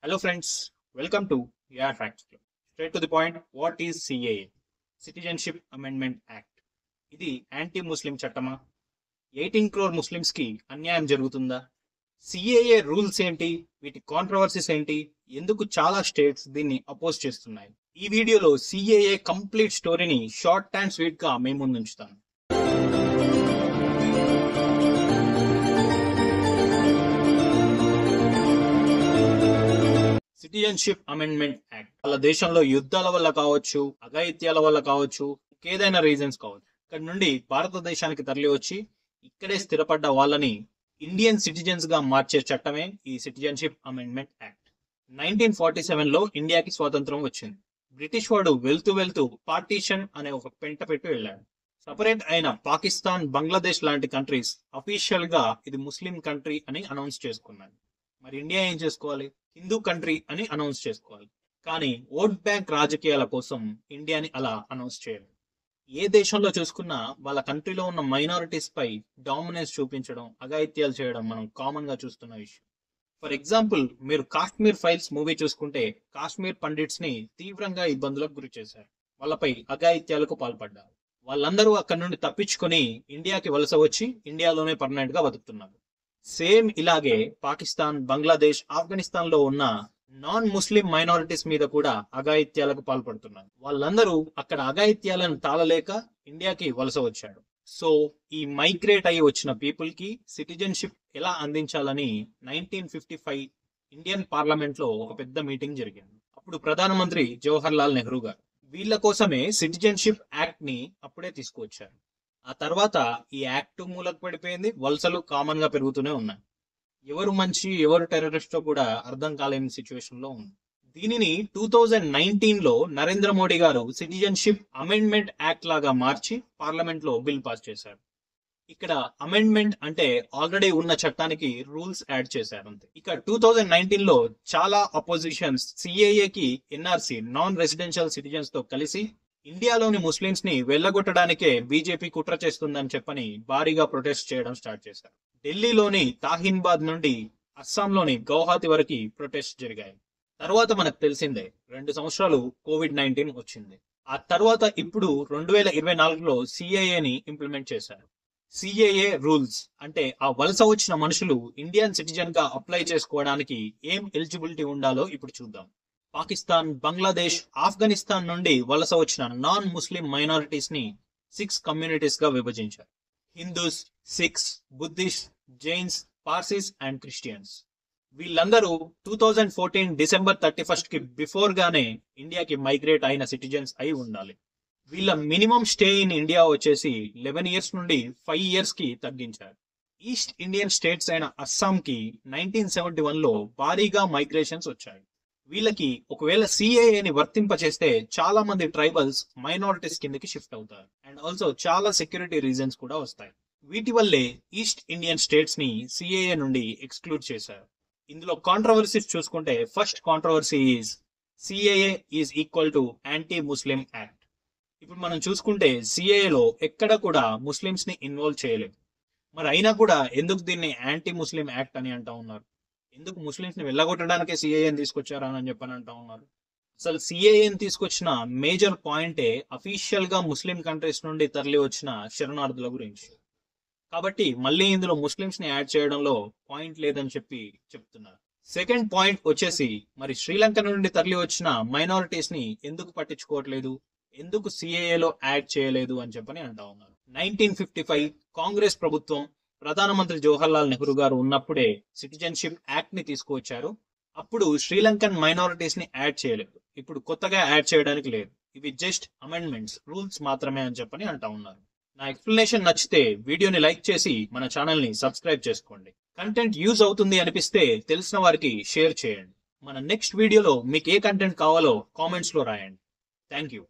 Hello friends, welcome to AR Facts Club. Straight to the point, what is CAA? Citizenship Amendment Act. ఇది anti ముస్లిం చట్టమా? 18 crore Muslims కి అన్యాయం జరుగుతుందా? CAA rules ఏంటి? వీటి controversies ఏంటి? ఎందుకు చాలా స్టేట్స్ దీన్ని అపోజ్ చేస్తున్నాయి? ఈ వీడియోలో సిఏఏ కంప్లీట్ స్టోరీని షార్ట్ అండ్ స్వీట్ గా మేము ముందు ఉంచుతాను. సిటిజన్షిప్ అమెండ్మెంట్ యాక్ట్ వాళ్ళ దేశంలో యుద్ధాల వల్ల కావచ్చు, అఘాయిత్యాల వల్ల కావచ్చు, ఏదైనా రీజన్స్ కావచ్చు, ఇక్కడ నుండి భారతదేశానికి తరలి వచ్చి ఇక్కడే స్థిరపడ్డ వాళ్ళని ఇండియన్ సిటిజన్స్ గా మార్చే చట్టమే ఈ సిటిజన్షిప్ అమెండ్మెంట్ యాక్ట్. 1947లో ఇండియాకి స్వాతంత్రం వచ్చింది. బ్రిటిష్ వాడు వెళ్తూ పార్టీషన్ అనే ఒక పెంట పెట్టి వెళ్ళాడు. సపరేట్ అయిన పాకిస్తాన్, బంగ్లాదేశ్ లాంటి కంట్రీస్ అఫీషియల్ గా ఇది ముస్లిం కంట్రీ అని అనౌన్స్ చేసుకున్నాడు. మరి ఇండియా ఏం చేసుకోవాలి? హిందూ కంట్రీ అని అనౌన్స్ చేసుకోవాలి. కానీ ఓట్ బ్యాంక్ రాజకీయాల కోసం ఇండియాని అలా అనౌన్స్ చేయాలి. ఏ దేశంలో చూసుకున్నా వాళ్ళ కంట్రీలో ఉన్న మైనారిటీస్ పై డామినెన్స్ చూపించడం, అఘాయిత్యాలు చేయడం మనం కామన్ గా చూస్తున్న విషయం. ఫర్ ఎగ్జాంపుల్, మీరు కాశ్మీర్ ఫైల్స్ మూవీ చూసుకుంటే కాశ్మీర్ పండిట్స్ ని తీవ్రంగా ఇబ్బందులకు గురి చేశారు. వాళ్ళపై అఘాయిత్యాలకు పాల్పడ్డారు. వాళ్ళందరూ అక్కడి నుండి తప్పించుకొని ఇండియాకి వలస వచ్చి ఇండియాలోనే పర్మనెంట్ గా బతుకుతున్నారు. సేమ్ ఇలాగే పాకిస్తాన్, బంగ్లాదేశ్, ఆఫ్ఘనిస్తాన్ లో ఉన్న నాన్ ముస్లిం మైనారిటీస్ మీద కూడా అఘాయిత్యాలకు పాల్పడుతున్నారు. వాళ్ళందరూ అక్కడ అఘాయిత్యాలను తాళలేక ఇండియాకి వలస వచ్చాడు. సో ఈ మైగ్రేట్ అయ్యి వచ్చిన పీపుల్ కి సిటిజన్షిప్ ఎలా అందించాలని 1955 ఇండియన్ పార్లమెంట్ లో ఒక పెద్ద మీటింగ్ జరిగింది. అప్పుడు ప్రధానమంత్రి జవహర్ లాల్ నెహ్రూ గారు వీళ్ళ కోసమే సిటిజన్షిప్ యాక్ట్ ని అప్పుడే తీసుకువచ్చారు. ఆ తర్వాత ఈ యాక్ట్ మూలకు పడిపోయింది. వలసలు కామన్ గా పెరుగుతూనే ఉన్నాయి. ఎవరు మంచి ఎవరు టెర్రరిస్టో కూడా అర్థం కాలేని సిచ్యువేషన్ లో ఉంది. దీనిని 2019లో నరేంద్ర మోడీ గారు సిటిజన్షిప్ అమెండ్మెంట్ యాక్ట్ లాగా మార్చి పార్లమెంట్ లో బిల్ పాస్ చేశారు. ఇక్కడ అమెండ్మెంట్ అంటే ఆల్రెడీ ఉన్న చట్టానికి రూల్స్ యాడ్ చేశారు అంతే. ఇక 2019లో చాలా అపోజిషన్స్ సిఏఏకి ఎన్ఆర్సి నాన్ రెసిడెన్షియల్ సిటిజన్స్ తో కలిసి ఇండియాలోని ముస్లింస్ ని వెళ్లగొట్టడానికే బీజేపీ కుట్ర చేస్తుందని చెప్పని భారీగా ప్రొటెస్ట్ చేయడం స్టార్ట్ చేశారు. ఢిల్లీలోని తాహిన్బాద్ నుండి అస్సాంలోని గౌహాతి వరకు ప్రొటెస్ట్ జరిగాయి. తర్వాత మనకు తెలిసిందే 2 సంవత్సరాలు COVID-19 వచ్చింది. ఆ తర్వాత ఇప్పుడు 2024లో సిఏఏని ఇంప్లిమెంట్ చేశారు. సిఏఏ రూల్స్ అంటే ఆ వలస వచ్చిన మనుషులు ఇండియన్ సిటిజన్ గా అప్లై చేసుకోవడానికి ఏం ఎలిజిబిలిటీ ఉండాలో ఇప్పుడు చూద్దాం. పాకిస్తాన్, బంగ్లాదేశ్, ఆఫ్ఘనిస్తాన్ నుండి వలస వచ్చిన నాన్ ముస్లిం మైనారిటీస్ ని 6 కమ్యూనిటీస్ గా విభజించారు. Hindus, Sikhs, Buddhist, Jains, Parsis and Christians. వీళ్ళందరూ 2014 డిసెంబర్ 31 కి బిఫోర్ గానే ఇండియాకి మైగ్రేట్ అయిన సిటిజన్స్ అయి ఉండాలి. వీళ్ళ మినిమం స్టే ఇన్ ఇండియా వచ్చేసి 11 years నుండి 5 years కి తగ్గించారు. ఈస్ట్ ఇండియన్ స్టేట్స్ అయిన అస్సాంకి 1971లో భారీగా మైగ్రేషన్స్ వచ్చాయి. వీళ్ళకి ఒకవేళ సిఏఏని వర్తింపచేస్తే చాలా మంది ట్రైబల్స్ మైనారిటీస్ కిందకి షిఫ్ట్ అవుతారు. అండ్ ఆల్సో చాలా సెక్యూరిటీ రీజన్స్ కూడా వస్తాయి. వీటి వల్లే ఈస్ట్ ఇండియన్ స్టేట్స్ ని సిఏఏ నుండి ఎక్స్క్లూడ్ చేశారు. ఇందులో కాంట్రవర్సీస్ చూసుకుంటే first controversy is CAA is equal to anti Muslim act. ఇప్పుడు మనం చూసుకుంటే సిఏఏలో ఎక్కడ కూడా ముస్లిమ్స్ ని ఇన్వాల్వ్ చేయలేదు. మరి అయినా కూడా ఎందుకు దీన్ని యాంటీ ముస్లిం యాక్ట్ అని అంటా ఉన్నారు? ఎందుకు ముస్లింస్ ని వెళ్ళగొట్టడానికే సిఏఏని తీసుకొచ్చారా అని చెప్పని అంటా ఉన్నారు? అసలు సిఏఏని తీసుకొచ్చిన మేజర్ పాయింటే అఫీషియల్ గా ముస్లిం కంట్రీస్ నుండి తరలి వచ్చిన శరణార్థుల గురించి. కాబట్టి మళ్ళీ ఇందులో ముస్లింస్ ని యాడ్ చేయడంలో పాయింట్ లేదని చెప్తున్నారు. సెకండ్ పాయింట్ వచ్చేసి మరి శ్రీలంక నుండి తరలి వచ్చిన మైనారిటీస్ ని ఎందుకు పట్టించుకోవట్లేదు, ఎందుకు సిఏఏలో యాడ్ చేయలేదు అని చెప్పని అంటా ఉన్నారు. 1955 కాంగ్రెస్ ప్రభుత్వం ప్రధానమంత్రి జవహర్ లాల్ నెహ్రూ గారు ఉన్నప్పుడే సిటిజన్షిప్ యాక్ట్ ని తీసుకువచ్చారు. అప్పుడు శ్రీలంకన్ మైనారిటీస్ ని యాడ్ చేయలేదు. ఇప్పుడు కొత్తగా యాడ్ చేయడానికి లేదు. ఇవి జస్ట్ అమెండ్మెంట్స్, రూల్స్ మాత్రమే అని చెప్పని అంటా ఉన్నారు. నా ఎక్స్ప్లెనేషన్ నచ్చితే వీడియోని లైక్ చేసి మన ఛానల్ ని సబ్స్క్రైబ్ చేసుకోండి. కంటెంట్ యూజ్ అవుతుంది అనిపిస్తే తెలిసిన వారికి షేర్ చేయండి. మన నెక్స్ట్ వీడియోలో మీకు ఏ కంటెంట్ కావాలో కామెంట్స్ లో రాయండి. Thank you.